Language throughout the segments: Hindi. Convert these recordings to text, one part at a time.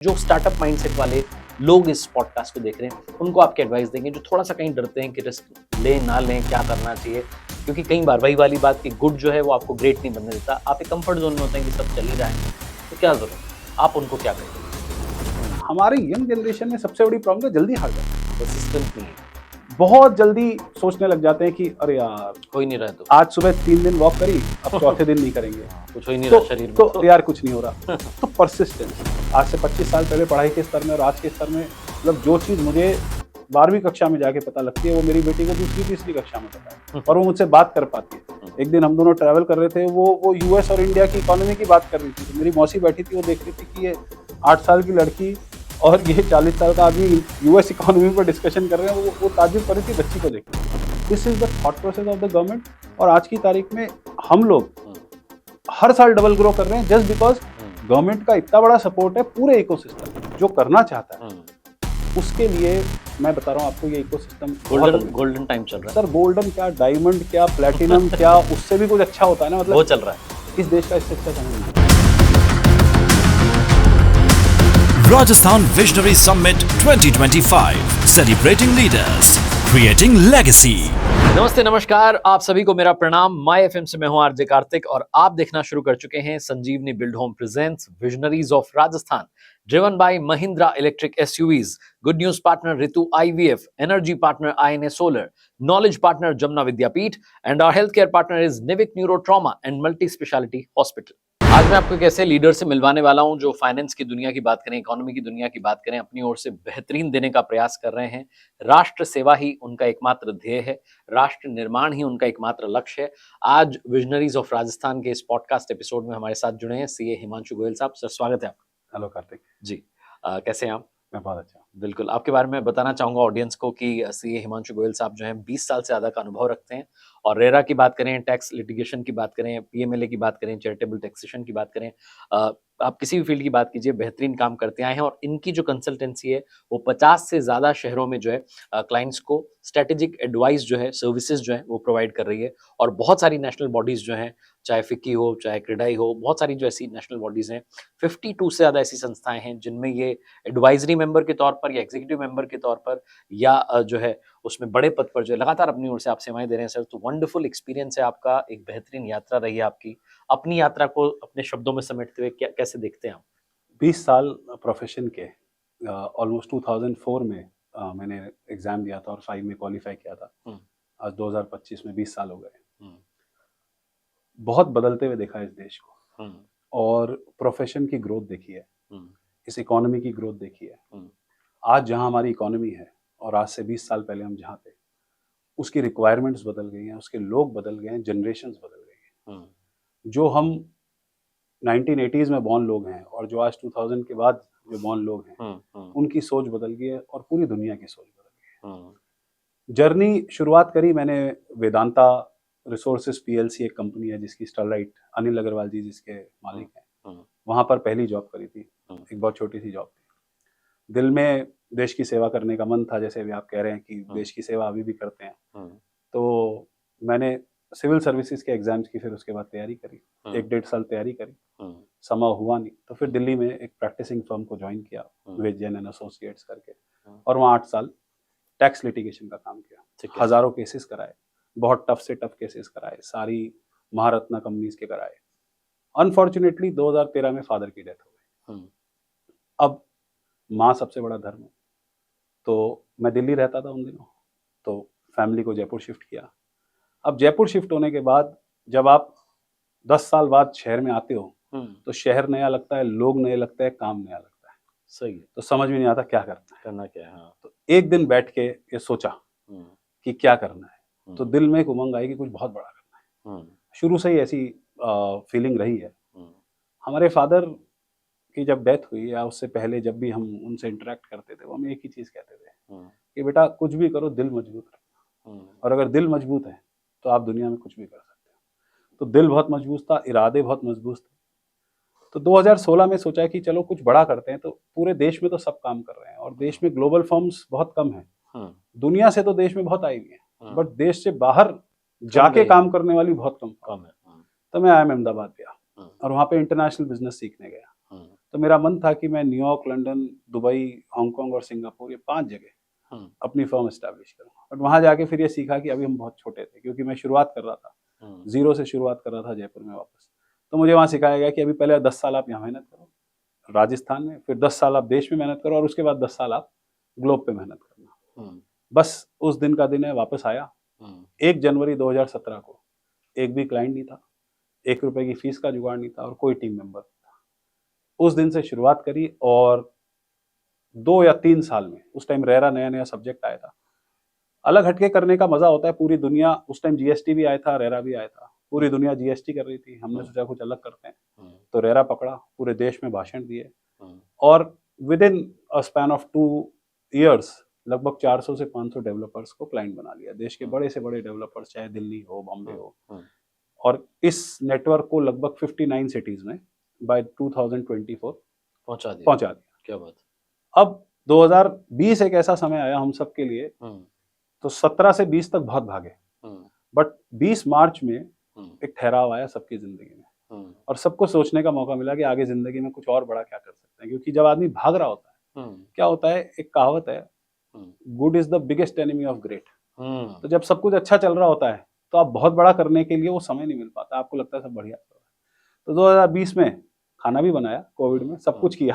जो स्टार्टअप माइंडसेट वाले लोग इस पॉडकास्ट को देख रहे हैं उनको आपके एडवाइस देंगे जो थोड़ा सा कहीं डरते हैं कि रिस्क लें ना लें, क्या करना चाहिए, क्योंकि कई बार वही वाली बात कि गुड जो है वो आपको ग्रेट नहीं बनने देता। आप एक कंफर्ट जोन में होते हैं कि सब चल ही रहा है, तो क्या जरूरत, आप उनको क्या कहेंगे? हमारे यंग जनरेशन में सबसे बड़ी प्रॉब्लम है जल्दी हार जाते हैं। परसिस्टेंट नहीं है, बहुत जल्दी सोचने लग जाते हैं कि अरे यार हो ही नहीं रहा तो आज सुबह 3 दिन वॉक करी, अब चौथे दिन नहीं करेंगे कुछ हो ही नहीं रहा शरीर में तो यार कुछ नहीं हो रहा। तो परसिस्टेंस आज से 25 साल पहले पढ़ाई के स्तर में और आज के स्तर में, मतलब जो चीज़ मुझे 12वीं कक्षा में जाके पता लगती है वो मेरी बेटी को दूसरी तीसरी कक्षा में पता है और वो मुझसे बात कर पाती है। एक दिन हम दोनों ट्रैवल कर रहे थे, वो यूएस और इंडिया की इकोनॉमी की बात कर रही थी, तो मेरी मौसी बैठी थी, वो देख रही थी कि ये 8 साल की लड़की और ये 40 साल का आदमी यूएस इकोनॉमी पर डिस्कशन कर रहे हैं। वो ताज्जुब कर रही थी बच्ची को देख के। This is the thought process of the government. और आज की तारीख में हम लोग हर साल डबल ग्रो कर रहे हैं जस्ट बिकॉज गवर्नमेंट का इतना बड़ा सपोर्ट है। पूरे इकोसिस्टम जो करना चाहता है उसके लिए मैं बता रहा हूँ आपको, ये इकोसिस्टम गोल्डन टाइम चल रहा है सर। गोल्डन क्या, डायमंड क्या, प्लेटिनम क्या, उससे भी कुछ अच्छा होता है ना, मतलब वो चल रहा है। इस देश का इससे अच्छा समय नहीं है। Rajasthan Visionary Summit 2025, celebrating leaders, creating legacy. नमस्ते नमस्कार, आप सभी को मेरा प्रणाम। माय एफएम से मैं हूं आरजे कार्तिक और आप देखना शुरू कर चुके हैं Sanjeevani build home presents visionaries of Rajasthan, driven by Mahindra electric SUVs, good news partner Ritu IVF, energy partner INA solar, knowledge partner Jamuna Vidyapeeth and our health care partner is Nivik neuro trauma and multi speciality hospital. आज मैं आपको एक ऐसे लीडर से मिलवाने वाला हूं जो फाइनेंस की दुनिया की बात करें, इकोनॉमी की दुनिया की बात करें, अपनी ओर से बेहतरीन देने का प्रयास कर रहे हैं। राष्ट्र सेवा ही उनका एकमात्र ध्येय है, राष्ट्र निर्माण ही उनका एकमात्र लक्ष्य है। आज विजनरीज ऑफ राजस्थान के इस पॉडकास्ट एपिसोड में हमारे साथ जुड़े हैं सीए हिमांशु गोयल साहब। सर स्वागत है आपका। हेलो कार्तिक जी, कैसे हैं आप? मैं बहुत अच्छा। बिल्कुल, आपके बारे में बताना चाहूंगा ऑडियंस को कि सीए हिमांशु गोयल साहब जो हैं 20 साल से ज़्यादा का अनुभव रखते हैं और रेरा की बात करें, टैक्स लिटिगेशन की बात करें, पीएमएलए की बात करें, चैरिटेबल टैक्सेशन की बात करें, आप किसी भी फील्ड की बात कीजिए, बेहतरीन काम करते आए हैं। और इनकी जो कंसल्टेंसी है वो 50 से ज़्यादा शहरों में जो है क्लाइंट्स को स्ट्रेटेजिक एडवाइस जो है, सर्विसेज जो है वो प्रोवाइड कर रही है। और बहुत सारी नेशनल बॉडीज़ जो हैं, चाहे फिक्की हो, चाहे क्रेडाई हो, बहुत सारी जो ऐसी नेशनल बॉडीज़ हैं, 52 से ज़्यादा ऐसी संस्थाएं हैं जिनमें ये एडवाइजरी मेंबर के तौर पर या एग्जीक्यूटिव मेंबर के तौर पर या जो है उसमें बड़े पद पर जो है लगातार अपनी ओर से आप सेवाएं दे रहे हैं सर। तो वंडरफुल एक्सपीरियंस है आपका, एक बेहतरीन यात्रा रही है आपकी। अपनी यात्रा को अपने शब्दों में समेटते हुए कैसे देखते हैं आप? 20 साल प्रोफेशन के, ऑलमोस्ट 2004 में मैंने एग्जाम दिया था और 5 में क्वालिफाई किया था। आज 2025 में 20 साल हो गए। बहुत बदलते हुए देखा इस देश को और प्रोफेशन की ग्रोथ देखी है, इस इकोनॉमी की ग्रोथ देखी है। आज जहां हमारी इकोनॉमी है और आज से 20 साल पहले हम जहां थे, उसकी रिक्वायरमेंट्स बदल गई हैं, उसके लोग बदल गए हैं, जनरेशन्स बदल गई हैं। जो हम 1980s में बॉर्न लोग हैं और जो आज 2000 के बाद जो बॉर्न लोग हैं, उनकी सोच बदल गई है और पूरी दुनिया की सोच बदल गई है। जर्नी शुरुआत करी मैंने वेदांता रिसोर्सेज पीएलसी, एक कंपनी है जिसकी स्टरलाइट अनिल अग्रवाल जी जिसके मालिक हैं, वहां पर पहली जॉब करी थी। एक बहुत छोटी सी जॉब थी, दिल में देश की सेवा करने का मन था, जैसे भी आप कह रहे हैं कि देश की सेवा अभी भी करते हैं। तो मैंने सिविल सर्विसेज के एग्जाम्स की फिर उसके बाद तैयारी करी, 1-1.5 साल तैयारी करी, समय हुआ नहीं, तो फिर दिल्ली में एक प्रैक्टिसिंग फर्म को ज्वाइन किया, विवेक जैन एंड एसोसिएट्स करके, और वहाँ 8 साल टैक्स लिटिगेशन का काम किया। हजारों केसेस कराए, बहुत टफ से टफ केसेस कराए, सारी महारत्ना कंपनीज के कराए। अनफॉर्चुनेटली 2013 में फादर की डेथ हो गई। अब माँ सबसे बड़ा धर्म है, तो मैं दिल्ली रहता था उन दिनों, तो फैमिली को जयपुर शिफ्ट किया। अब जयपुर शिफ्ट होने के बाद जब आप 10 साल बाद शहर में आते हो तो शहर नया लगता है, लोग नए लगते हैं, काम नया लगता है। सही है। तो समझ में नहीं आता क्या करना क्या है। हाँ। तो एक दिन बैठ के ये सोचा कि क्या करना है, तो दिल में एक उमंग आई कि कुछ बहुत बड़ा करना है। शुरू से ही ऐसी फीलिंग रही है। हमारे फादर की जब डेथ हुई या उससे पहले जब भी हम उनसे इंटरेक्ट करते थे, वो हमें एक ही चीज़ कहते थे कि बेटा कुछ भी करो, दिल मजबूत रखना, और अगर दिल मजबूत है तो आप दुनिया में कुछ भी कर सकते हो। तो दिल बहुत मजबूत था, इरादे बहुत मजबूत थे। तो 2016 में सोचा कि चलो कुछ बड़ा करते हैं। तो पूरे देश में तो सब काम कर रहे हैं और देश में ग्लोबल फर्म्स बहुत कम हैं। दुनिया से तो देश में बहुत आई हुई हैं, बट देश से बाहर जाके काम करने वाली बहुत कम है। तो मैं आया अहमदाबाद गया और वहाँ पे इंटरनेशनल बिजनेस सीखने गया। तो मेरा मन था कि मैं न्यूयॉर्क, लंदन, दुबई, हांगकांग और सिंगापुर, ये 5 जगह अपनी फर्म एस्टैब्लिश करूँ। बट वहाँ जाके फिर ये सीखा कि अभी हम बहुत छोटे थे, क्योंकि मैं शुरुआत कर रहा था, ज़ीरो से शुरुआत कर रहा था जयपुर में वापस। तो मुझे वहाँ सिखाया गया कि अभी पहले 10 साल आप यहाँ मेहनत करो राजस्थान में, फिर 10 साल आप देश में मेहनत करो और उसके बाद 10 साल आप ग्लोब पे मेहनत करना। बस उस दिन का दिन है, वापस आया 1 जनवरी 2017 को। एक भी क्लाइंट नहीं था, 1 रुपए की फीस का जुगाड़ नहीं था और कोई टीम मेंबर नहीं था। उस दिन से शुरुआत करी और 2 या 3 साल में, उस टाइम रेरा नया सब्जेक्ट आया था, अलग हटके करने का मजा होता है। पूरी दुनिया, उस टाइम जीएसटी भी आया था, रेरा भी आया था, पूरी दुनिया जीएसटी कर रही थी, हमने सोचा कुछ अलग करते हैं, तो रेरा पकड़ा, पूरे देश में भाषण दिए और with in a span of 2 years लगभग 400 से 500 डेवलपर्स को क्लाइंट बना लिया, देश के बड़े से बड़े डेवलपर्स, चाहे दिल्ली हो, बॉम्बे हो। और इस नेटवर्क को लगभग 59 सिटीज में बाय 2024 पहुंचा दिया। क्या बात। अब 2020 एक ऐसा समय आया हम सब के लिए, तो 17 से 20 तक बहुत भागे, बट 20 मार्च में एक ठहराव आया सबकी जिंदगी में और सबको सोचने का मौका मिला कि आगे जिंदगी में कुछ और बड़ा क्या कर सकते हैं। क्योंकि जब आदमी भाग रहा होता है, क्या होता है, एक कहावत है, good is the biggest enemy of great. तो जब सब कुछ अच्छा चल रहा होता है तो आप बहुत बड़ा करने के लिए वो समय नहीं मिल पाता, आपको लगता है सब बढ़िया चल रहा है। तो 2020 में खाना भी बनाया, कोविड में सब कुछ किया,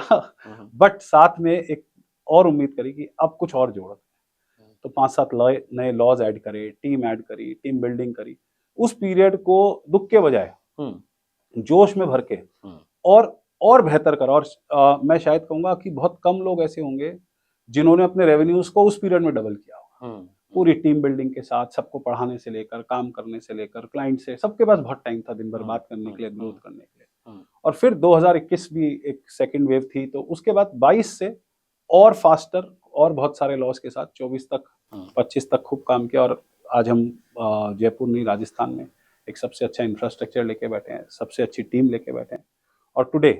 बट साथ में एक और उम्मीद करी कि अब कुछ और जोड़। तो 5-7 नए लॉज ऐड करे, टीम ऐड करी, टीम बिल्डिंग करी। उस पीरियड को दुख के बजाय जोश में भर के और बेहतर करा। और मैं शायद कहूंगा कि बहुत कम लोग ऐसे होंगे जिन्होंने अपने रेवेन्यूज को उस पीरियड में डबल किया होगा। पूरी टीम बिल्डिंग के साथ, सबको पढ़ाने से लेकर, काम करने से लेकर, क्लाइंट से, सबके पास बहुत टाइम था दिन भर बात करने के लिए, ग्रोथ करने के लिए। और फिर 2021 भी एक सेकेंड वेव थी, तो उसके बाद 22 से और फास्टर और बहुत सारे लॉस के साथ 24 तक 25 तक खूब काम किया। और आज हम जयपुर नहीं, राजस्थान में एक सबसे अच्छा इंफ्रास्ट्रक्चर लेके बैठे हैं, सबसे अच्छी टीम लेके बैठे हैं। और today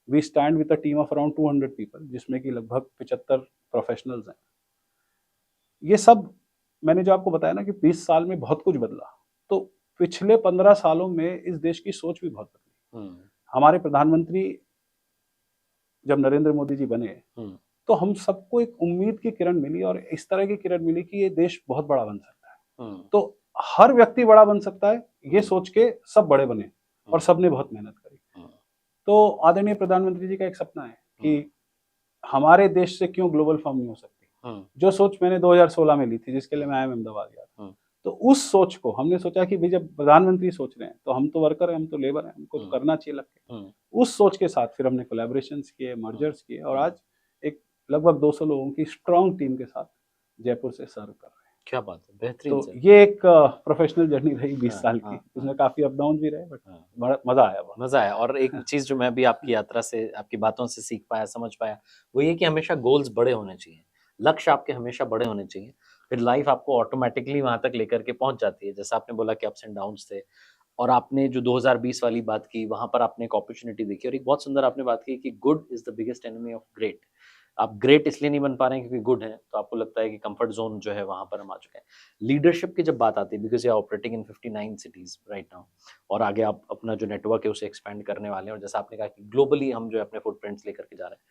we stand with a team of around 200 people, जिसमें कि लगभग 75 प्रोफेशनल्स हैं। ये सब मैंने जो आपको बताया ना कि 20 साल में बहुत कुछ बदला, तो पिछले 15 सालों में इस देश की सोच भी बहुत बदली। हमारे प्रधानमंत्री जब नरेंद्र मोदी जी बने, तो हम सबको एक उम्मीद की किरण मिली और इस तरह की किरण मिली कि ये देश बहुत बड़ा बन सकता है। तो हर व्यक्ति बड़ा बन सकता है, ये सोच के सब बड़े बने और सबने बहुत मेहनत करी। तो आदरणीय प्रधानमंत्री जी का एक सपना है कि हमारे देश से क्यों ग्लोबल फर्म नहीं हो सकती। जो सोच मैंने 2016 में ली थी, जिसके लिए मैं IIM अहमदाबाद गया था, तो उस सोच को हमने सोचा कि भाई जब प्रधानमंत्री सोच रहे हैं तो हम तो वर्कर हैं, हम तो लेबर हैं, हमको तो करना चाहिए लग के। उस सोच के साथ फिर हमने कोलैबोरेशंस किए, मर्जर्स किए और आज एक लगभग 200 लोगों की स्ट्रॉन्ग टीम के साथ जयपुर से सर्व कर रहे हैं। क्या बात है, बेहतरीन। तो ये एक प्रोफेशनल जर्नी रही 20 साल की, उसमें काफी अप डाउन भी रहे, बट मजा आया। मजा आया। और एक चीज जो मैं भी आपकी यात्रा से, आपकी बातों से सीख पाया, समझ पाया, वो ये कि हमेशा गोल्स बड़े होने चाहिए, लक्ष्य आपके हमेशा बड़े होने चाहिए, फिर लाइफ आपको ऑटोमेटिकली वहां तक लेकर के पहुंच जाती है। जैसा आपने बोला कि अप्स एंड डाउन्स थे, और आपने जो 2020 वाली बात की, वहां पर आपने एक अपॉर्चुनिटी देखी। और एक बहुत सुंदर आपने बात की कि good is the biggest enemy of great. आप ग्रेट इसलिए नहीं बन पा रहे हैं क्योंकि गुड है, तो आपको लगता है कि कंफर्ट जोन जो है वहां पर हम आ चुके हैं। लीडरशिप की जब बात आती है, because you are operating in 59 cities right now, और आगे आप अपना जो नेटवर्क है उसे एक्सपेंड करने वाले हैं, और जैसा आपने कहा कि ग्लोबली हम जो है अपने फुटप्रिंट्स लेकर के जा रहे हैं।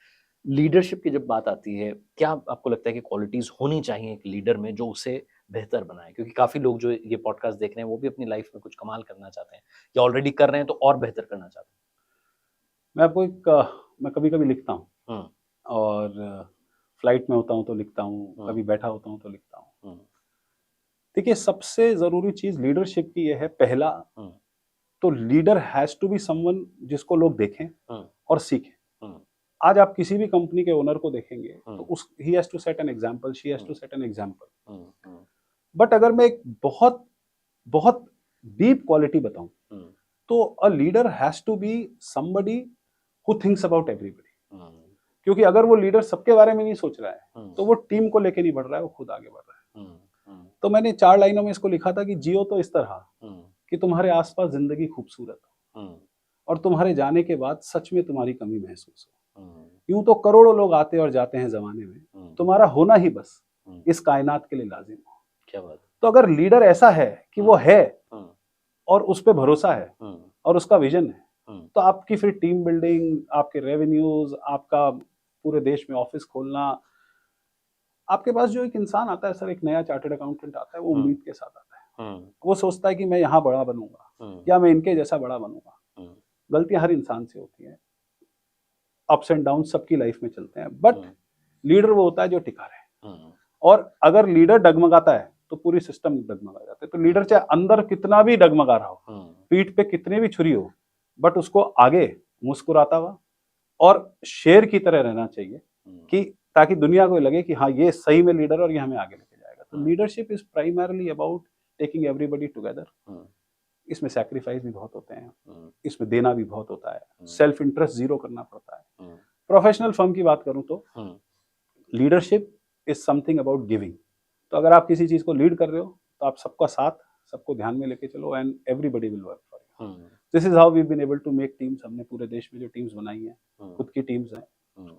लीडरशिप की जब बात आती है, क्या आपको लगता है कि क्वालिटीज होनी चाहिए एक लीडर में जो उसे बेहतर बनाए? क्योंकि काफी लोग जो ये पॉडकास्ट देख रहे हैं वो भी अपनी लाइफ में कुछ कमाल करना चाहते हैं, या ऑलरेडी कर रहे हैं तो और बेहतर करना चाहते हैं। मैं आपको मैं कभी कभी लिखता हूँ, और फ्लाइट में होता हूँ तो लिखता हूँ, कभी बैठा होता हूँ तो लिखता हूँ। देखिए, सबसे जरूरी चीज लीडरशिप की ये है, पहला तो leader has to be someone जिसको लोग देखें और सीखें। आज आप किसी भी कंपनी के ओनर को देखेंगे तो he has to set an example, she has to set an example. But अगर मैं एक बहुत बहुत डीप क्वालिटी बताऊं, तो a leader has to be somebody who thinks about everybody. क्योंकि अगर वो लीडर सबके बारे में नहीं सोच रहा है तो वो टीम को लेके नहीं बढ़ रहा है, वो खुद आगे बढ़ रहा है। तो मैंने 4 लाइनों में इसको लिखा था कि जियो तो इस तरह कि तुम्हारे आसपास जिंदगी खूबसूरत हो और तुम्हारे जाने के बाद सच में तुम्हारी कमी महसूस हो। यूं तो करोड़ों लोग आते और जाते हैं जमाने में, तुम्हारा होना ही बस इस कायनात के लिए लाजिम हो। क्या बात। तो अगर लीडर ऐसा है कि वो है और उस पर भरोसा है और उसका विजन है, तो आपकी फिर टीम बिल्डिंग, आपके रेवेन्यूज, आपका पूरे देश में ऑफिस खोलना, आपके पास जो एक इंसान आता है सर, एक नया चार्टर्ड अकाउंटेंट आता है, वो उम्मीद के साथ आता है। वो सोचता है कि मैं यहाँ बड़ा बनूंगा या मैं इनके जैसा बड़ा बनूंगा। गलतियां हर इंसान से होती हैं, अप्स एंड डाउन सबकी लाइफ में चलते हैं, बट लीडर वो होता है जो टिका रहे। और अगर लीडर डगमगाता है तो पूरी सिस्टम डगमगा जाता है। तो लीडर चाहे अंदर कितना भी डगमगा रहा हो, पीठ पे कितनी भी छुरी हो, बट उसको आगे मुस्कुराता हुआ और शेर की तरह रहना चाहिए, कि ताकि दुनिया को लगे कि हाँ ये सही में लीडर और ये हमें आगे लेके जाएगा। तो leadership is primarily about taking everybody together. इसमें सैक्रिफाइस भी बहुत होते हैं, इसमें देना भी बहुत होता है, सेल्फ इंटरेस्ट जीरो करना पड़ता है। प्रोफेशनल फर्म की बात करूं तो leadership is something about giving. तो अगर आप किसी चीज को लीड कर रहे हो तो आप सबका साथ, सबको ध्यान में लेके चलो, and everybody will work for you. This is how we been able to make teams. हमने पूरे देश में जो टीम्स बनाई हैं, खुद की टीम्स हैं,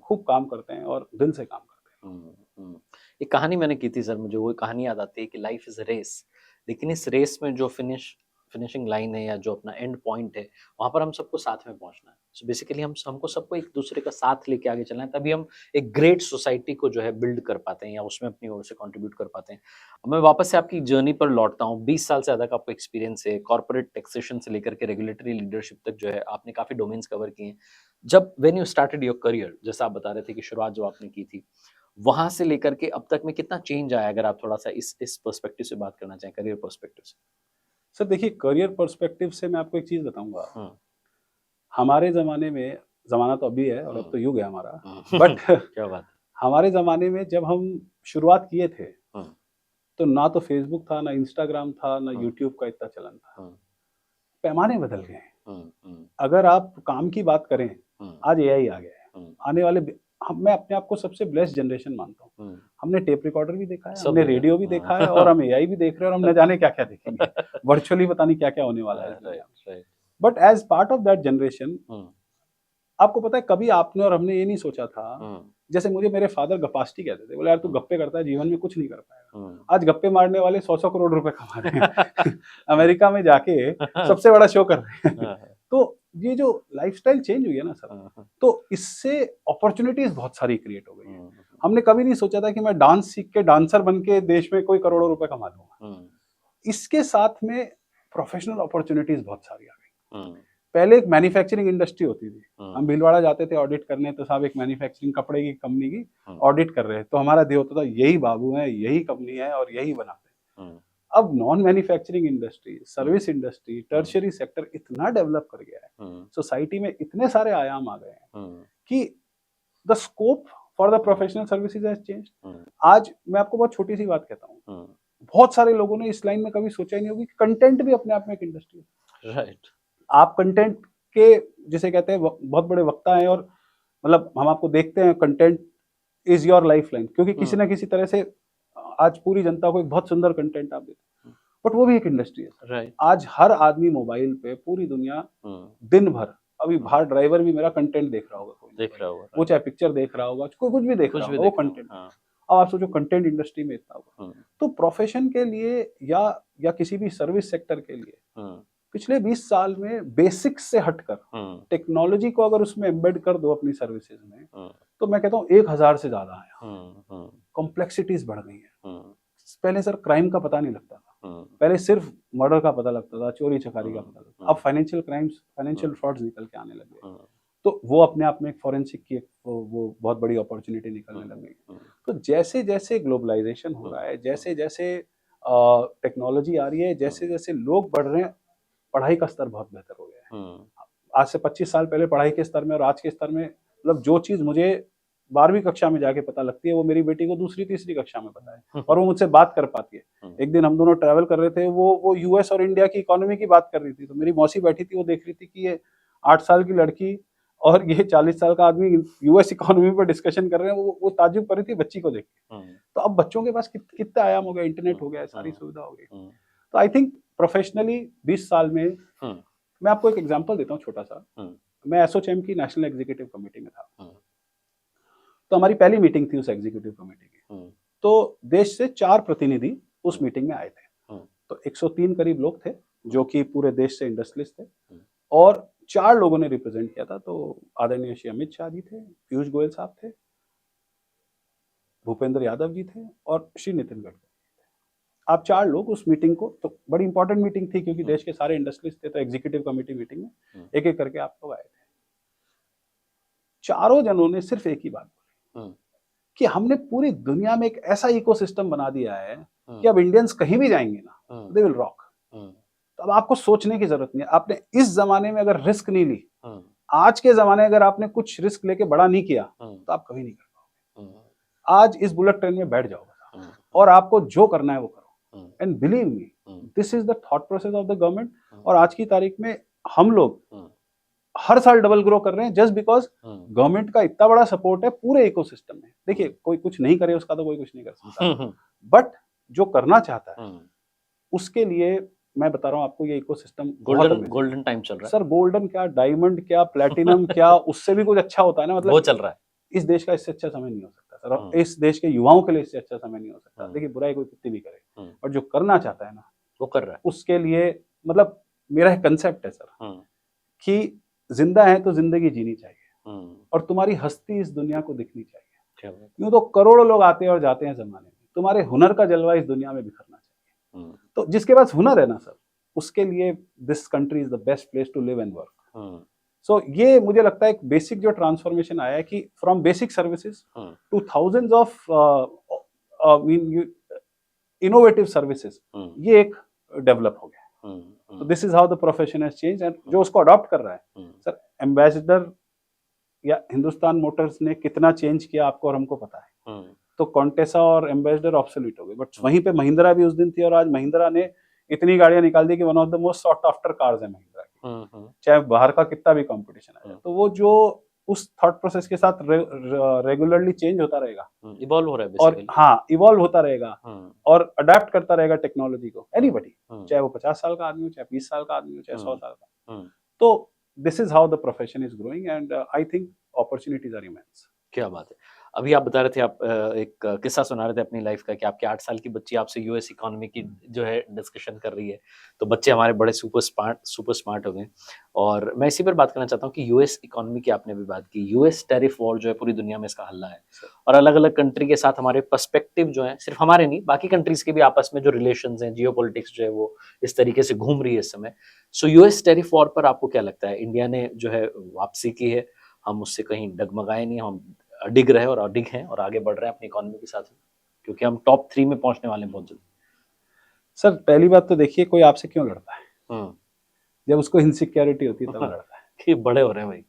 खूब काम करते हैं और दिल से काम करते हैं। एक कहानी मैंने की थी सर, मुझे वो कहानी याद आती है कि लाइफ इज अ रेस, लेकिन इस रेस में जो फिनिशिंग लाइन है या जो अपना एंड पॉइंट है, वहां पर हम सबको साथ में पहुंचना है। सो बेसिकली हमको सबको एक दूसरे का साथ लेके आगे चलना है, तभी हम एक ग्रेट सोसाइटी को जो है बिल्ड कर पाते हैं या उसमें अपनी ओर से कंट्रीब्यूट कर पाते हैं। मैं वापस से आपकी जर्नी पर लौटता हूँ। 20 साल से ज्यादा का आपको एक्सपीरियंस है, कॉर्पोरेट टैक्सेशन से लेकर के रेगुलेटरी लीडरशिप तक जो है आपने काफी डोमेन्स कवर किए हैं। जब when you started your career, जैसा आप बता रहे थे कि शुरुआत जो आपने की थी, वहां से लेकर के अब तक में कितना चेंज आया, अगर आप थोड़ा सा इस पर्सपेक्टिव से बात करना चाहें, करियर पर्सपेक्टिव से। सर देखिए, करियर पर्सपेक्टिव से मैं आपको एक चीज बताऊंगा। हमारे जमाने में, जमाना तो अभी है और अब तो युग है हमारा, बट क्या बात। हमारे जमाने में जब हम शुरुआत किए थे तो ना तो फेसबुक था, ना इंस्टाग्राम था, ना यूट्यूब का इतना चलन था। पैमाने बदल गए। अगर आप काम की बात करें, आज एआई आ गया है। आने वाले, मैं अपने आप को सबसे ब्लेस्ड जनरेशन मानता हूँ। हमने टेप रिकॉर्डर भी देखा है, हमने रेडियो भी देखा है, और हम एआई भी देख रहे हैं, और हम न जाने क्या क्या देखेंगे। वर्चुअली पता नहीं क्या क्या होने वाला है। But as part of that generation, आपको पता है कभी आपने और हमने ये नहीं सोचा था, जैसे मुझे मेरे फादर गपास्टी कहते थे, बोले यार तू गप्पे करता है, जीवन में कुछ नहीं कर पाएगा। आज गप्पे मारने वाले 100 करोड़ रुपए कमा रहे हैं। अमेरिका में जाके सबसे बड़ा शो कर रहे हैं। तो ये जो लाइफस्टाइल चेंज हुई है ना सर, तो इससे अपॉर्चुनिटीज बहुत सारी क्रिएट हो गई हैं। हमने कभी नहीं सोचा था कि मैं डांस सीख के डांसर बन के देश में कोई करोड़ों रुपए कमा लूंगा। इसके साथ में प्रोफेशनल अपॉर्चुनिटीज बहुत सारी आ गई। पहले एक मैन्युफैक्चरिंग इंडस्ट्री होती थी। हम भीलवाड़ा जाते थे ऑडिट करने, तो साहब एक मैन्युफैक्चरिंग कपड़े की कंपनी की ऑडिट कर रहे हैं, तो हमारा ध्यान होता था यही बाबू है, यही कंपनी है और यही बनाते हैं। अब non manufacturing industry, service industry, tertiary sector इतना डेवलप कर गया है, सोसाइटी में इतने सारे आयाम आ गए हैं कि the scope for the professional services has changed. आज मैं आपको बहुत छोटी सी बात कहता हूँ, बहुत सारे लोगों ने इस लाइन में कभी सोचा ही नहीं होगी कि कंटेंट भी अपने आप में एक इंडस्ट्री है। राइट। आप कंटेंट के, जिसे कहते हैं, बहुत बड़े वक्ता हैं, और मतलब हम आपको देखते हैं, content is your life line, क्योंकि किसी ना किसी तरह से आज पूरी जनता को एक बहुत सुंदर कंटेंट आप देते हैं, बट वो भी एक इंडस्ट्री है। राइट। आज हर आदमी मोबाइल पे पूरी दुनिया दिन भर, अभी बाहर ड्राइवर भी मेरा कंटेंट देख रहा होगा, वो चाहे पिक्चर देख रहा होगा, कोई कुछ भी देख रहा होगा, वो कंटेंट। अब आप सोचो कंटेंट इंडस्ट्री में इतना होगा, तो प्रोफेशन के लिए या किसी भी सर्विस सेक्टर के लिए पिछले 20 साल में बेसिक्स से हटकर टेक्नोलॉजी को अगर उसमें एम्बेड कर दो अपनी सर्विसेज में, तो मैं कहता हूँ 1000 से ज्यादा आया। कॉम्प्लेक्सिटीज बढ़ गई है। पहले सर क्राइम का पता नहीं लगता था, पहले सिर्फ मर्डर का पता लगता था, चोरी चकारी का पता लगता था। अब फाइनेंशियल क्राइम्स, फाइनेंशियल फ्रॉड्स निकल के आने लगे, तो वो अपने आप में एक फॉरेंसिक की वो बहुत बड़ी अपॉर्चुनिटी निकलने लग गई। तो जैसे जैसे ग्लोबलाइजेशन हो रहा है, जैसे जैसे टेक्नोलॉजी आ रही है, जैसे जैसे लोग बढ़ रहे हैं, पढ़ाई का स्तर बहुत बेहतर हो गया है। आज से 25 साल पहले पढ़ाई के स्तर में और आज के स्तर में, मतलब जो चीज मुझे 12वीं कक्षा में जाके पता लगती है, वो मेरी बेटी को दूसरी तीसरी कक्षा में पता है, और वो मुझसे बात कर पाती है। एक दिन हम दोनों ट्रैवल कर रहे थे, वो यूएस और इंडिया की इकोनॉमी की बात कर रही थी, तो मेरी मौसी बैठी थी, वो देख रही थी कि ये 8 साल की लड़की और ये 40 साल का आदमी यूएस इकोनॉमी पर डिस्कशन कर रहे हैं। वो ताज्जुब कर रही थी बच्ची को देख के। तो अब बच्चों के पास कितने आयाम हो गया, इंटरनेट हो गया, सारी सुविधा हो गई। तो आई थिंक प्रोफेशनली 20 साल में, मैं आपको एक एग्जांपल देता हूँ छोटा सा। मैं एसोचैम की नेशनल एग्जीक्यूटिव कमेटी में था, तो हमारी पहली मीटिंग थी उस एग्जीक्यूटिव कमेटी की। तो देश से 4 प्रतिनिधि उस मीटिंग में आए थे। तो 103 करीब लोग थे, जो कि पूरे देश से इंडस्ट्रियलिस्ट थे, और 4 लोगों ने रिप्रेजेंट किया था। तो आदरणीय श्री अमित शाह जी थे, पीयूष गोयल साहब थे, भूपेंद्र यादव जी थे और श्री नितिन गडकरी। आप 4 लोग उस मीटिंग को, तो बड़ी इंपॉर्टेंट मीटिंग थी क्योंकि देश के सारे इंडस्ट्रीज थे, तो एग्जीक्यूटिव कमेटी मीटिंग में एक एक करके आप लोग आए थे। चारों जनों ने सिर्फ एक ही बात बोली कि हमने पूरी दुनिया में एक ऐसा इकोसिस्टम बना दिया है कि अब इंडियंस कहीं भी जाएंगे ना, दे विल रॉक। तो अब आपको सोचने की जरूरत नहीं है। आपने इस जमाने में अगर रिस्क नहीं ली, आज के जमाने में अगर आपने कुछ रिस्क लेके बड़ा नहीं किया, तो आप कभी नहीं कर पाओगे। आज इस बुलेट ट्रेन में बैठ जाओ और आपको जो करना है वो करो। And believe me, this is the thought process of the government. और आज की तारीख में हम लोग हर साल डबल ग्रो कर रहे हैं जस्ट बिकॉज गवर्नमेंट का इतना बड़ा सपोर्ट है पूरे इकोसिस्टम में। देखिए, कोई कुछ नहीं करे उसका तो कोई कुछ नहीं कर सकता, बट जो करना चाहता है उसके लिए मैं बता रहा हूँ आपको, ये इकोसिस्टम गोल्डन टाइम चल रहा है सर। गोल्डन क्या, डायमंड क्या, प्लैटिनम क्या, उससे भी कुछ अच्छा होता है ना, मतलब वो चल रहा है। इस देश का इससे अच्छा समय नहीं हो सकता सर, और इस देश के युवाओं के लिए इससे अच्छा समय नहीं हो सकता। देखिए, बुराई कोई कितनी भी करे, और जो करना चाहता है ना वो कर रहा है। उसके लिए मतलब मेरा एक कंसेप्ट है सर कि जिंदा है तो जिंदगी जीनी चाहिए और तुम्हारी हस्ती इस दुनिया को दिखनी चाहिए। यूं तो करोड़ों लोग आते हैं और जाते हैं जमाने में, तुम्हारे हुनर का जलवा इस दुनिया में बिखरना चाहिए। तो जिसके पास हुनर है ना सर, उसके लिए this country is the best place to live and work. So ये मुझे लगता है एक बेसिक जो ट्रांसफॉर्मेशन आया है कि from basic services two thousands of innovative services, ये एक डेवलप हो गया। तो this is how the profession has change. And जो उसको अडॉप्ट कर रहा है सर, एम्बेसडर या हिंदुस्तान मोटर्स ने कितना चेंज किया आपको और हमको पता है। तो कॉन्टेसा और एम्बेसडर ऑब्सोल्यूट हो गए, बट वहीं पे महिंद्रा भी उस दिन थी, और आज महिंद्रा ने इतनी गाड़ियां निकाल दी कि one of the most sought after cars है महिंद्रा की, चाहे बाहर का कितना भी कंपटीशन है। तो वो जो उस थॉट प्रोसेस के साथ रेगुलरली चेंज होता रहेगा, इवॉल्व हो रहा है और हाँ इवॉल्व होता रहेगा और अडेप्ट करता रहेगा टेक्नोलॉजी को। एनीबॉडी, चाहे वो 50 साल का आदमी हो, चाहे 20 साल का आदमी हो, चाहे 100 साल का। तो this is how the profession is growing and I think opportunities are immense. क्या बात है। अभी आप बता रहे थे, आप एक किस्सा सुना रहे थे अपनी लाइफ का कि आपके 8 साल की बच्ची आपसे यूएस इकोनॉमी की जो है डिस्कशन कर रही है। तो बच्चे हमारे बड़े सुपर स्मार्ट हो गए। और मैं इसी पर बात करना चाहता हूँ कि यूएस इकोनॉमी की आपने भी बात की। यूएस टैरिफ वॉर जो है पूरी दुनिया में इसका हल्ला है, और अलग अलग कंट्री के साथ हमारे पर्सपेक्टिव जो है, सिर्फ हमारे नहीं बाकी कंट्रीज के भी आपस में जो रिलेशंस हैं, जियोपॉलिटिक्स जो है वो इस तरीके से घूम रही है इस समय। सो यूएस टैरिफ वॉर पर आपको क्या लगता है? इंडिया ने जो है वापसी की है, हम उससे कहीं डगमगाए नहीं, हम अडिग रहे और अडिग हैं और आगे बढ़ रहे हैं अपनी इकोनॉमी के साथ, क्योंकि हम टॉप 3 में पहुंचने वाले हैं बहुत जल्द। सर पहली बात तो देखिए, कोई आपसे क्यों लड़ता है? जब उसको इनसिक्योरिटी होती है तब लड़ता है कि बड़े हो रहे हैं भाई।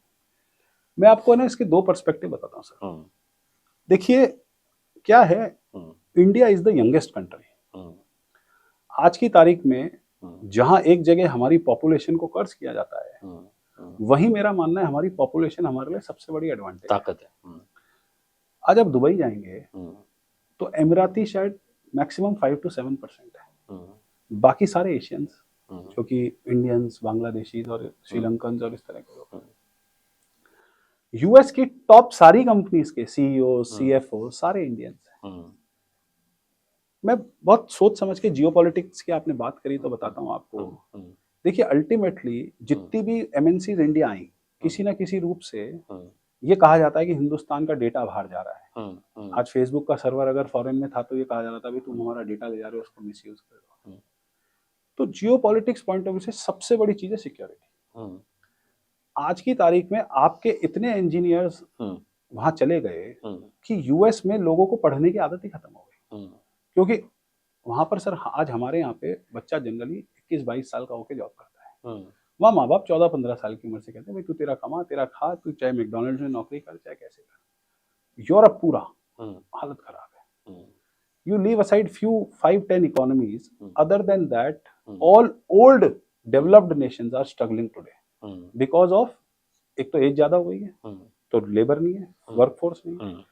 मैं आपको ना इसके 2 पर्सपेक्टिव बताता हूँ सर। देखिए क्या है, India is the youngest country. आज की तारीख में जहां एक जगह हमारी पॉपुलेशन को कर्ज किया जाता है, वही मेरा मानना है हमारी पॉपुलेशन हमारे लिए सबसे बड़ी एडवांटेज ताकत है। आज आप दुबई जाएंगे तो एमिराती शायद मैक्सिमम 5 to 7% है। बाकी सारे एशियंस, जो कि इंडियंस, बांग्लादेशीज और श्रीलंकन और इस तरह के लोग। यूएस की टॉप सारी कंपनीज के सीईओ, सीएफओ सारे इंडियंस हैं। मैं बहुत सोच समझ के जियोपॉलिटिक्स की आपने बात करी तो बताता हूँ आपको। देखिए अल्टीमेटली जितनी भी एमएनसीज इंडिया आई, किसी ना किसी रूप से ये कहा जाता है कि हिंदुस्तान का डेटा बाहर जा रहा है। आज फेसबुक का सर्वर अगर फॉरेन में था तो ये कहा जा रहा था भी तुम हमारा डेटा ले जा रहे हो, उसको मिसयूज कर रहे हो। तो जियोपॉलिटिक्स पॉइंट ऑफ व्यू से सबसे बड़ी चीज है सिक्योरिटी। आज की तारीख में आपके इतने इंजीनियर्स वहां चले गए कि यूएस में लोगों को पढ़ने की आदत ही खत्म हो गई, क्योंकि वहां पर सर आज हमारे यहाँ पे बच्चा जनरली 21-22 साल का होकर जॉब करता है। वहाँ माँ बाप 14-15 साल की उम्र से कहते हैं भाई तू तेरा कमा, तेरा खा, तू चाहे मैकडॉनल्ड्स में नौकरी कर, चाहे कैसे कर। यूरोप पूरा हालत खराब है। You leave aside few 5-10 economies, other than that all old developed nations are struggling today because of, एक तो एज ज्यादा हो गई है तो लेबर नहीं है, वर्कफोर्स नहीं है।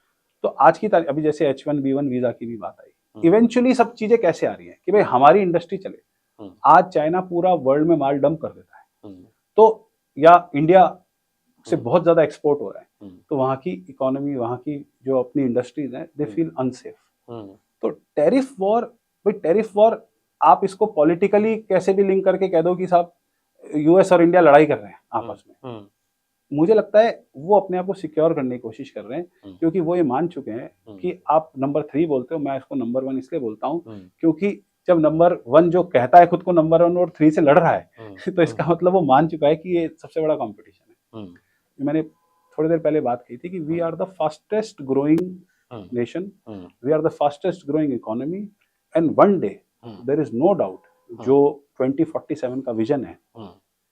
तो आज की तारीख, अभी जैसे H1B1 वीजा की भी बात आई, इवेंचुअली सब चीजें कैसे आ रही हैं कि भाई हमारी इंडस्ट्री चले। आज चाइना पूरा वर्ल्ड में माल डंप कर देता है, तो या इंडिया से बहुत ज्यादा एक्सपोर्ट हो रहा है, तो वहाँ की इकोनॉमी, वहाँ की जो अपनी इंडस्ट्रीज हैं, दे फील अनसेफ। तो टैरिफ वॉर, भाई टैरिफ वॉर आप इसको पॉलिटिकली कैसे भी लिंक करके कह दो कि साहब यूएस और इंडिया लड़ाई कर रहे हैं आपस में, हम्म, मुझे लगता है वो अपने आप को सिक्योर करने की कोशिश कर रहे हैं, क्योंकि वो ये मान चुके हैं कि आप नंबर 3 बोलते हो, मैं इसको नंबर 1 इसलिए बोलता हूँ क्योंकि जब नंबर 1 जो कहता है खुद को नंबर 1 और 3 से लड़ रहा है तो इसका मतलब वो मान चुका है कि ये सबसे बड़ा कंपटीशन है। मैंने थोड़ी देर पहले बात की थी कि we are the fastest growing nation, we are the fastest growing economy, and one day there is no doubt जो 2047 का विजन है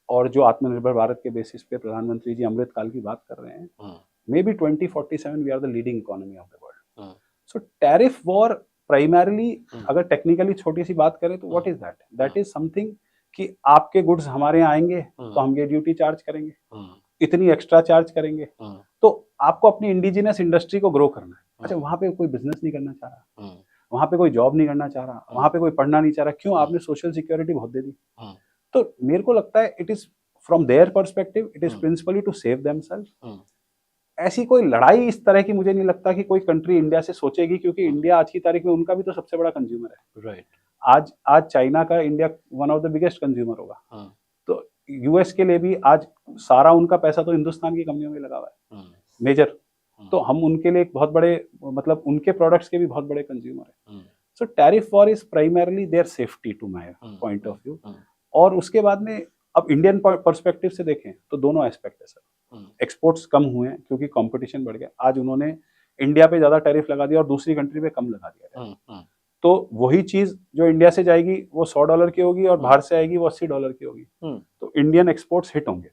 और जो आत्मनिर्भर भारत के बेसिस पे प्रधानमंत्री जी अमृतकाल की बात कर रहे हैं, maybe 2047 we are the leading economy of the world. So tariff war primarily, अगर टेक्निकली छोटी सी बात करें तो what is that? That is something कि आपके गुड्स हमारे यहाँ आएंगे तो हम ये ड्यूटी चार्ज करेंगे, इतनी एक्स्ट्रा चार्ज करेंगे, तो आपको अपनी इंडिजिनस इंडस्ट्री को ग्रो करना है। अच्छा, वहां पे कोई बिजनेस नहीं करना चाह रहा, वहां पे कोई जॉब नहीं करना चाह रहा, वहां पे कोई पढ़ना नहीं चाह रहा, क्यों? आपने सोशल सिक्योरिटी बहुत दे दी। तो मेरे को लगता है it is from their perspective, it is principally to save themselves. ऐसी कोई लड़ाई इस तरह की मुझे नहीं लगता कि कोई कंट्री इंडिया से सोचेगी, क्योंकि इंडिया आज की तारीख में उनका भी तो सबसे बड़ा कंज्यूमर है। राइट। आज चाइना का India one of the biggest consumer होगा, तो यूएस के लिए भी आज सारा उनका पैसा तो हिंदुस्तान की कंपनियों में लगा हुआ है, मेजर। तो हम उनके लिए एक बहुत बड़े, मतलब उनके प्रोडक्ट्स के भी बहुत बड़े कंज्यूमर है। So tariff war is primarily their safety to my point of view. और उसके बाद में अब इंडियन पर्सपेक्टिव से देखें तो दोनों एस्पेक्ट है सर। एक्सपोर्ट्स कम हुए हैं क्योंकि कंपटीशन बढ़ गया, आज उन्होंने इंडिया पे ज्यादा टैरिफ लगा दिया और दूसरी कंट्री पे कम लगा दिया। तो वही चीज जो इंडिया से जाएगी वो $100 की होगी और बाहर से आएगी वो $80 की होगी, तो इंडियन एक्सपोर्ट्स हिट होंगे,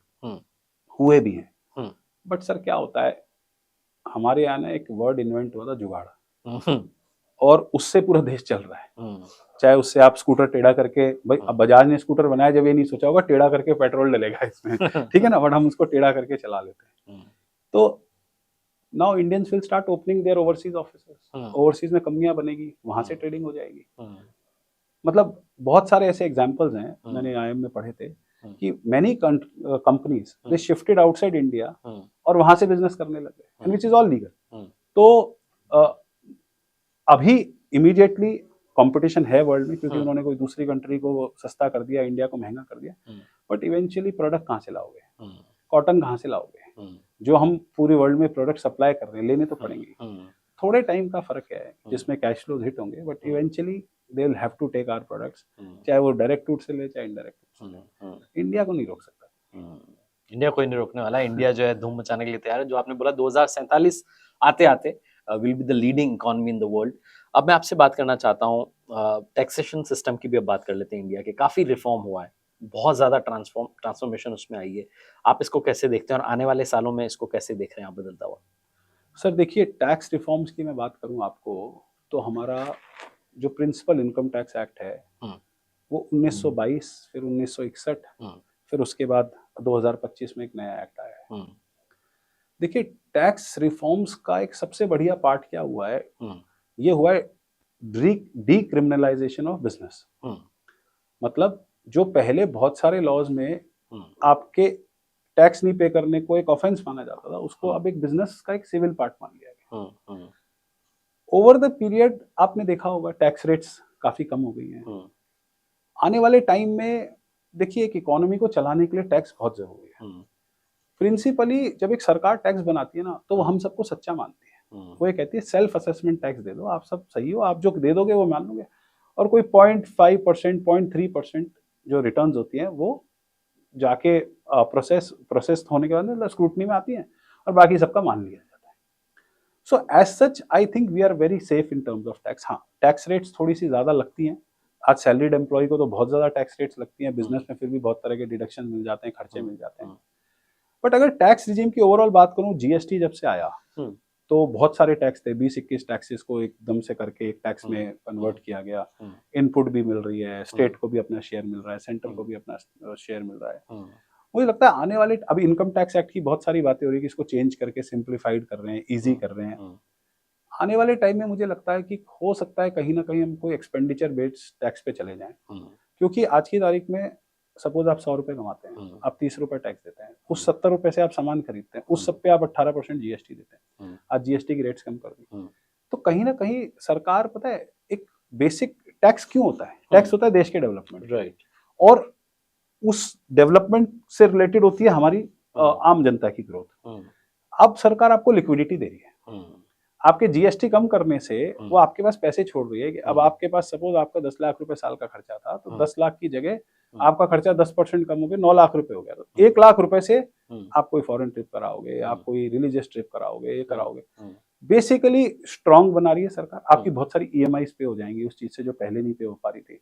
हुए भी हैं। बट सर क्या होता है, हमारे यहाँ ना एक वर्ड इन्वेंट हुआ था, जुगाड़, और उससे पूरा देश चल रहा है। चाहे उससे आप स्कूटर टेढ़ा करके, भाई अब बजाज ने स्कूटर बनाया, जब ये नहीं सोचा होगा टेढ़ा करके पेट्रोल डलेगा इसमें, ठीक है ना, बट हम उसको टेढ़ा करके चला लेते हैं। तो now Indians will start opening there overseas offices, overseas में कंपनियां बनेगी, वहां से ट्रेडिंग हो जाएगी। मतलब बहुत सारे ऐसे एग्जांपल्स हैं, मैंने आईएम में पढ़े थे कि many companies they shifted outside India और वहां से बिजनेस करने लगे, and which is all legal. तो अभी इमीडिएटली कंपटीशन है वर्ल्ड में, क्योंकि उन्होंने कोई दूसरी कंट्री को सस्ता कर दिया, इंडिया को महंगा कर दिया, बट इवेंचुअली प्रोडक्ट कहाँ से लाओगे? कॉटन कहाँ से लाओगे? जो हम पूरे वर्ल्ड में प्रोडक्ट सप्लाई कर रहे हैं, लेने तो पड़ेंगे। थोड़े टाइम का फर्क है जिसमें कैश फ्लोज हिट होंगे, but eventually they will have to take our products, चाहे वो डायरेक्ट रूट से ले चाहे इनडायरेक्ट रूट से ले। इंडिया को नहीं रोक सकता, इंडिया कोई नहीं रोकने वाला। इंडिया जो है धूम मचाने के लिए तैयार है। जो आपने बोला 2047 आते आते will be the leading economy in the world. अब मैं आपसे बात करना चाहता हूँ टैक्सेशन सिस्टम की भी अब बात कर लेते हैं। इंडिया के काफी रिफॉर्म हुआ है, बहुत ज्यादा ट्रांसफॉर्मेशन उसमें आई है। आप इसको कैसे देखते हैं और आने वाले सालों में इसको कैसे देख रहे हैं आप बदलता हुआ? सर देखिए, टैक्स रिफॉर्म्स की मैं बात करूं आपको, तो हमारा जो प्रिंसिपल इनकम टैक्स एक्ट है वो 1922, फिर 1961, फिर उसके बाद 2025 में एक नया एक्ट आया है। देखिए, टैक्स रिफॉर्म्स का एक सबसे बढ़िया पार्ट क्या हुआ है, ये हुआ है डीक्रिमिनलाइजेशन ऑफ बिजनेस। मतलब जो पहले बहुत सारे लॉज में आपके टैक्स नहीं पे करने को एक ऑफेंस माना जाता था, उसको अब एक बिजनेस का एक सिविल पार्ट मान लिया गया। ओवर द पीरियड आपने देखा होगा टैक्स रेट्स काफी कम हो गई हैं। आने वाले टाइम में देखिए, एक इकोनॉमी को चलाने के लिए टैक्स बहुत जरूरी है। प्रिंसिपली जब एक सरकार टैक्स बनाती है ना, तो वो हम सबको सच्चा मानती है। वो ये कहती है सेल्फ असेसमेंट टैक्स दे दो, आप सब सही हो, आप जो दे दोगे वो मान लोगे। और कोई 0.5%, 0.3% जो रिटर्न्स होती हैं वो जाके प्रोसेस होने के बाद स्क्रूटनी में आती हैं और बाकी सबका मान लिया जाता है। So as such I think we are very safe in terms of tax. हाँ, टैक्स रेट्स थोड़ी सी ज्यादा लगती हैं। आज सैलरीड एम्प्लॉय को तो बहुत ज्यादा टैक्स रेट्स लगती हैं, बिजनेस में फिर भी बहुत तरह के डिडक्शन मिल जाते हैं, खर्चे मिल जाते हैं। बट अगर टैक्स रिजीम की ओवरऑल बात करूं, जीएसटी जब से आया तो बहुत सारे टैक्स थे, 20-21 टैक्सेस को एकदम से करके एक टैक्स में कन्वर्ट किया गया। इनपुट भी मिल रही है, स्टेट को भी अपना शेयर मिल रहा है, सेंटर को भी अपना शेयर मिल रहा है। मुझे लगता है आने वाले, अभी इनकम टैक्स एक्ट की बहुत सारी बातें हो रही है कि इसको चेंज करके सिंप्लीफाइड कर रहे हैं, इजी कर रहे हैं। आने वाले टाइम में मुझे लगता है कि हो सकता है कहीं ना कहीं हम कोई एक्सपेंडिचर बेस्ड टैक्स पे चले जाएं, क्योंकि आज की तारीख में सपोज आप 100 रुपए कमाते हैं, आप 30 रुपए टैक्स देते हैं, उस 70 रुपए से आप सामान खरीदते हैं, उस सब पे आप 18% जीएसटी देते हैं। आज जीएसटी की रेट्स कम कर दी, तो कहीं ना कहीं सरकार, पता है एक बेसिक टैक्स क्यों होता है? टैक्स होता है देश के डेवलपमेंट, राइट। और उस डेवलपमेंट से रिलेटेड होती है हमारी आम जनता की ग्रोथ। अब सरकार आपको लिक्विडिटी दे रही है, आपके जीएसटी कम करने से वो आपके पास पैसे छोड़ रही है कि अब आपके पास सपोज आपका 10 लाख रुपए साल का खर्चा था, तो 10 लाख की जगह आपका खर्चा 10% कम हो गया, 9 लाख रुपए हो गया। तो 1 लाख रुपए से आप कोई फॉरेन ट्रिप कराओगे, आप कोई रिलीजियस ट्रिप कराओगे, ये कराओगे। बेसिकली स्ट्रांग बना रही है सरकार, आपकी बहुत सारी ईएमआईज पे हो जाएंगी उस चीज से जो पहले नहीं पे हो पा रही थी।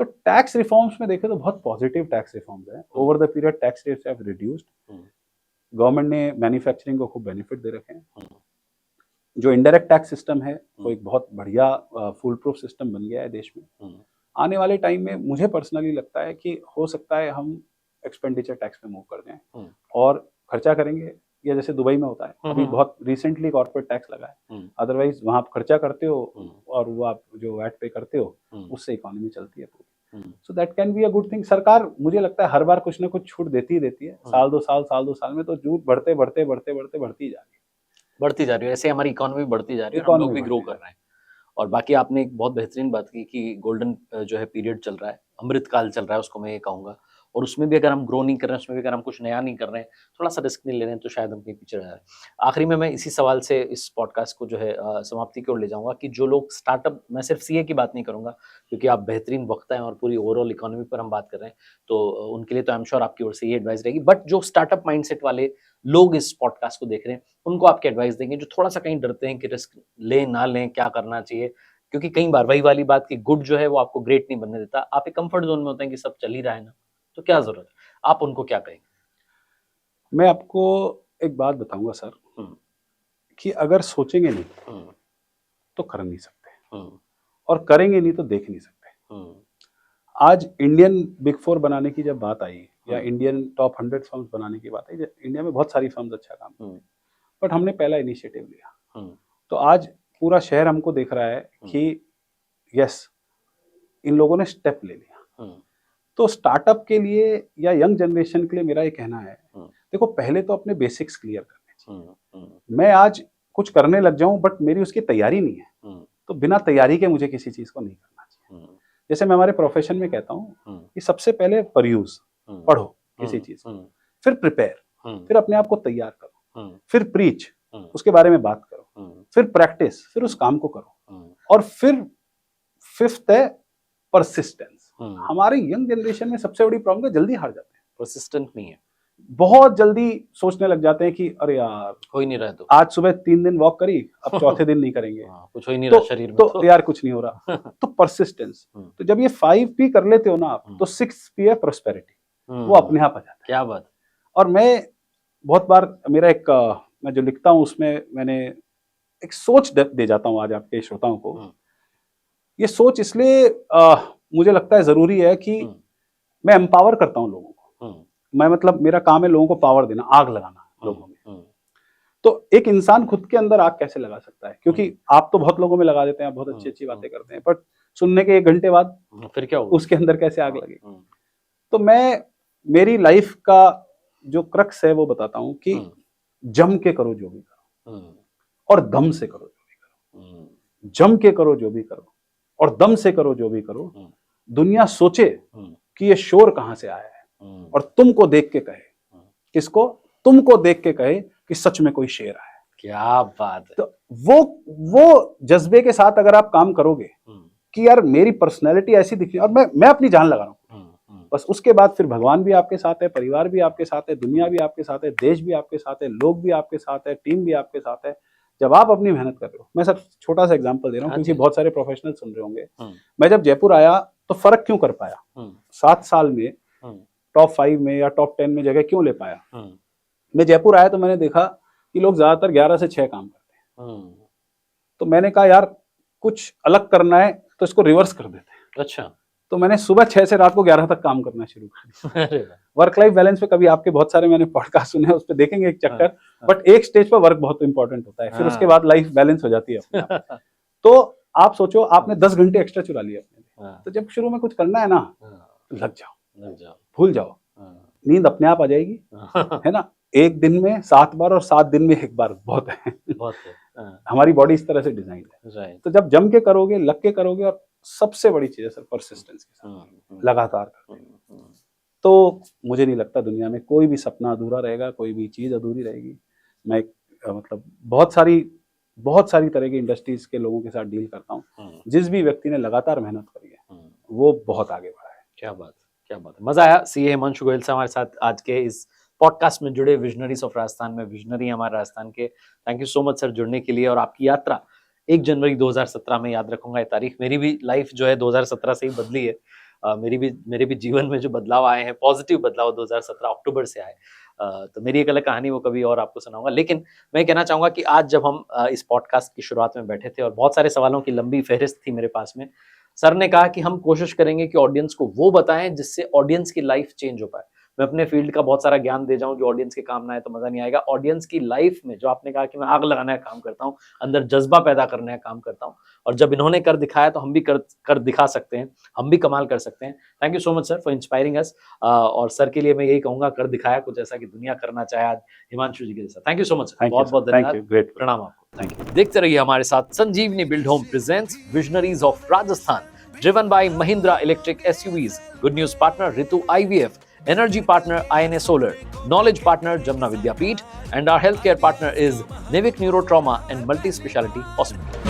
तो टैक्स रिफॉर्म्स में देखें तो बहुत पॉजिटिव टैक्स रिफॉर्म्स हैं। Over the period tax rates have reduced, government ने मैन्युफैक्चरिंग को खूब बेनिफिट दे रखे हैं। जो इनडायरेक्ट टैक्स सिस्टम है वो एक बहुत बढ़िया फुल प्रूफ सिस्टम बन गया है देश में। आने वाले टाइम में मुझे पर्सनली लगता है कि हो सकता है हम एक्सपेंडिचर टैक्स में मूव कर जाएं और खर्चा करेंगे, या जैसे दुबई में होता है, अभी बहुत रिसेंटली कॉर्पोरेट टैक्स लगा है, अदरवाइज वहां आप खर्चा करते हो और वो आप जो वैट पे करते हो उससे इकोनॉमी चलती है पूरी। So that can be a good thing. सरकार मुझे लगता है हर बार कुछ ना कुछ छूट देती है, साल दो साल में तो छूट बढ़ते बढ़ती जा रही है। ऐसे हमारी इकोनॉमी बढ़ती जा रही है, हम लोग भी ग्रो कर रहे हैं। और बाकी आपने एक बहुत बेहतरीन बात की कि गोल्डन जो है पीरियड चल रहा है, अमृतकाल चल रहा है, उसको मैं ये कहूँगा। और उसमें भी अगर हम ग्रो नहीं कर रहे हैं, उसमें भी अगर हम कुछ नया नहीं कर रहे हैं, थोड़ा सा रिस्क नहीं ले रहे हैं, तो शायद हम कहीं पीछे रह जा रहे हैं। आखिरी में मैं इसी सवाल से इस पॉडकास्ट को जो है समाप्ति की ओर ले जाऊंगा कि जो लोग स्टार्टअप, मैं सिर्फ सीए की बात नहीं करूंगा क्योंकि आप बेहतरीन वक्ता हैं और पूरी ओवरऑल इकोनॉमी पर हम बात कर रहे हैं, तो उनके लिए तो आई एम श्योर आपकी ओर से ये एडवाइस रहेगी। बट जो स्टार्टअप माइंडसेट वाले लोग इस पॉडकास्ट को देख रहे हैं, उनको आप क्या एडवाइस देंगे, जो थोड़ा सा कहीं डरते हैं कि रिस्क लें ना लें, क्या करना चाहिए? क्योंकि कई बार वही वाली बात कि गुड जो है वो आपको ग्रेट नहीं बनने देता, आप एक कंफर्ट जोन में होते हैं कि सब चल ही रहा है ना, तो क्या जरूरत है? आप उनको क्या कहेंगे? मैं आपको एक बात बताऊंगा सर, कि अगर सोचेंगे नहीं तो कर नहीं सकते, और करेंगे नहीं तो देख नहीं सकते। आज इंडियन बिग 4 बनाने की जब बात आई, या इंडियन टॉप 100 फर्म्स बनाने की बात आई, इंडिया में बहुत सारी फर्म्स अच्छा काम, बट हमने पहला इनिशिएटिव लिया, तो आज पूरा शहर हमको देख रहा है कि यस, इन लोगों ने स्टेप ले लिया। तो स्टार्टअप के लिए या यंग जनरेशन के लिए मेरा ये कहना है, देखो पहले तो अपने बेसिक्स क्लियर करने चाहिए। मैं आज कुछ करने लग जाऊं बट मेरी उसकी तैयारी नहीं है, तो बिना तैयारी के मुझे किसी चीज को नहीं करना चाहिए। जैसे मैं हमारे प्रोफेशन में कहता हूँ कि सबसे पहले परयूज, पढ़ो किसी चीज, फिर प्रिपेयर, फिर अपने आप को तैयार करो, फिर प्रीच, उसके बारे में बात करो, फिर प्रैक्टिस, फिर उस काम को करो, और फिर फिफ्थ है परसिस्टेंस। हमारे यंग जनरेशन में सबसे बड़ी प्रॉब्लम है जल्दी हार जाते हैं, परसिस्टेंट नहीं है, बहुत जल्दी सोचने लग जाते हैं कि अरे यार हो ही नहीं रहा, तो आज सुबह 3 दिन वॉक करी, अब चौथे दिन नहीं करेंगे, कुछ हो ही नहीं रहा शरीर में, तो यार कुछ नहीं हो रहा। तो परसिस्टेंस, तो जब ये 5P कर लेते हो ना आप, तो 6P है प्रोस्पेरिटी, वो अपने आप आ जाता है। क्या बात। और मैं बहुत बार मेरा एक मैं जो लिखता हूँ उसमें मैंने एक सोच दे जाता हूँ आज आपके श्रोताओं को। ये सोच इसलिए मुझे लगता है जरूरी है कि मैं एम्पावर करता हूँ लोगों को। मैं मतलब मेरा काम है लोगों को पावर देना, आग लगाना लोगों में। तो एक इंसान खुद के अंदर आग कैसे लगा सकता है? क्योंकि आप तो बहुत लोगों में लगा देते हैं, बहुत अच्छी अच्छी बातें करते हैं, बट सुनने के 1 घंटे बाद फिर क्या होगा? उसके अंदर कैसे आग लगेगी? तो मैं मेरी लाइफ का जो क्रक्स है वो बताता हूँ कि जम के करो जो भी करो, और दम से करो जो भी करो। जम के करो जो भी करो और दम से करो जो भी करो। दुनिया सोचे कि ये शोर कहां से आया है, और तुमको देख के कहे, किसको? तुमको देख के कहे कि सच में कोई शेर आया है। क्या बात है। तो वो जज्बे के साथ अगर आप काम करोगे कि यार मेरी पर्सनैलिटी ऐसी दिखनी, और मैं अपनी जान लगा रहा हूँ, बस उसके बाद फिर भगवान भी आपके साथ है, परिवार भी आपके साथ है, दुनिया भी आपके साथ है, देश भी आपके साथ है, लोग भी आपके साथ है, टीम भी आपके साथ है, जब आप अपनी मेहनत कर रहे हो। मैं सर छोटा सा एग्जांपल दे रहा हूँ क्योंकि बहुत सारे प्रोफेशनल सुन रहे होंगे। मैं जब जयपुर आया तो फर्क क्यों कर पाया? 7 साल में टॉप 5 में या टॉप 10 में जगह क्यों ले पाया? मैं जयपुर आया तो मैंने देखा कि लोग ज्यादातर 11 से 6 काम करते हैं। तो मैंने कहा यार कुछ अलग करना है तो इसको रिवर्स कर देते हैं। अच्छा। तो मैंने सुबह 6 से रात को 11 तक काम करना शुरू कर दिया। वर्क लाइफ बैलेंस पे कभी आपके बहुत सारे मैंने पॉडकास्ट सुने हैं, उस पर देखेंगे एक चक्कर, बट एक स्टेज पर वर्क बहुत इंपॉर्टेंट होता है, फिर उसके बाद लाइफ बैलेंस हो जाती है अपने आप। तो आप सोचो आपने 10 घंटे एक्स्ट्रा चुरा लिए अपने, तो जब शुरू में कुछ करना है ना, लग जाओ, भूल जाओ, नींद अपने आप आ जाएगी, है ना। 1 दिन में 7 बार और 7 दिन में 1 बार बहुत है, बहुत है। हमारी बॉडी इस तरह से डिजाइन है। तो जब जम के करोगे, लग के करोगे, और सबसे बड़ी चीज है सर परसिस्टेंस के साथ लगातार करते। तो मुझे नहीं लगता दुनिया में कोई भी सपना अधूरा रहेगा, कोई भी चीज़ अधूरी रहेगी। मैं मतलब बहुत सारी तरह की इंडस्ट्रीज़ के लोगों के साथ डील करता हूँ। जिस भी व्यक्ति ने लगातार मेहनत करी है वो बहुत आगे बढ़ा है। क्या बात है, मजा आया। सीए हिमांशु गोयल से हमारे साथ आज के इस पॉडकास्ट में जुड़े, विजनरीज ऑफ राजस्थान में विजनरी हमारे राजस्थान के। Thank you so much sir जुड़ने के लिए। और आपकी यात्रा 1 जनवरी 2017 में याद रखूंगा ये तारीख। मेरी भी लाइफ जो है 2017 से ही बदली है। मेरे भी जीवन में जो बदलाव आए हैं, पॉजिटिव बदलाव 2017 अक्टूबर से आए। तो मेरी एक अलग कहानी वो कभी और आपको सुनाऊंगा। लेकिन मैं कहना चाहूंगा कि आज जब हम इस पॉडकास्ट की शुरुआत में बैठे थे और बहुत सारे सवालों की लंबी फहरिस्त थी मेरे पास में, सर ने कहा कि हम कोशिश करेंगे कि ऑडियंस को वो बताएं जिससे ऑडियंस की लाइफ चेंज हो पाए। मैं अपने फील्ड का बहुत सारा ज्ञान दे जाऊं जो ऑडियंस के काम ना आए तो मजा नहीं आएगा। ऑडियंस की लाइफ में जो आपने कहा कि मैं आग लगाने का काम करता हूं, अंदर जज्बा पैदा करने का काम करता हूं, और जब इन्होंने कर दिखाया तो हम भी कर दिखा सकते हैं, हम भी कमाल कर सकते हैं। Thank you so much sir for inspiring अस। और सर के लिए मैं यही कहूंगा, कर दिखाया कुछ ऐसा कि दुनिया करना चाहे आज हिमांशु जी के साथ। Thank you so much sir, बहुत बहुत धन्यवाद, प्रणाम आपको। Thank you. देखते रहिए हमारे साथ Sanjeevani build home presents visionaries of Rajasthan, driven by Mahindra Electric SUVs, Good News partner Ritu IVF, Energy partner INA Solar, Knowledge partner Jamna Vidyapeeth, and our healthcare partner is Nivik Neurotrauma and Multi-Speciality Hospital.